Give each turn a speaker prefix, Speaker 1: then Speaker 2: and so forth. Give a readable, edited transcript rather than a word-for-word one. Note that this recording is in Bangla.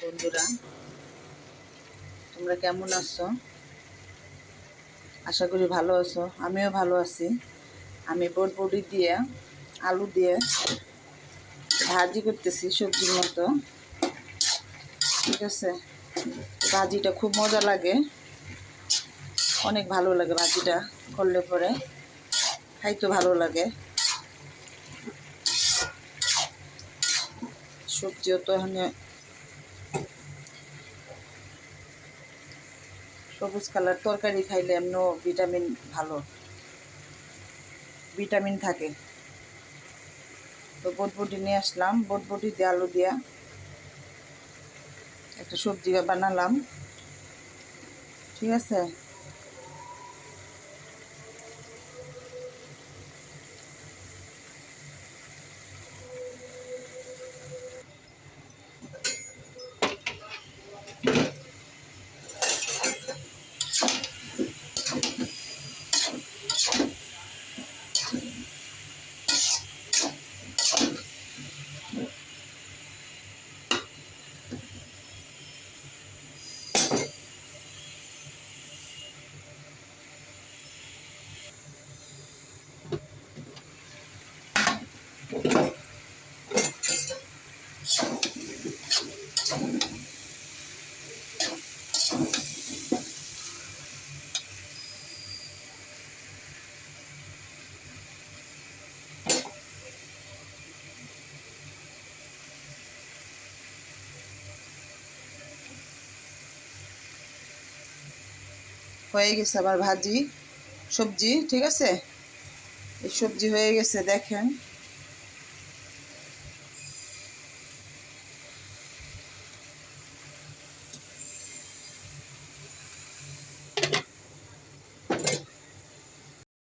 Speaker 1: বন্ধুরা, তোমরা কেমন আছো? আশা করি ভালো আছো। আমিও ভালো আছি। আমি বটবটি দিয়ে আলু দিয়ে ভাজি করতেছি, সবজির মতো। ঠিক আছে, ভাজিটা খুব মজা লাগে, অনেক ভালো লাগে। ভাজিটা করলে পরে খাইতে ভালো লাগে। সবজিও তো এখানে সবুজ কালার তরকারি খাইলে এমনও ভিটামিন থাকে। তো বটবটি নিয়ে আসলাম, বটবটি দিয়ে আলু দিয়া একটা সবজি বানালাম। ঠিক আছে, হয়ে গেছে আবার ভাজি সবজি। ঠিক আছে, এই সবজি হয়ে গেছে, দেখেন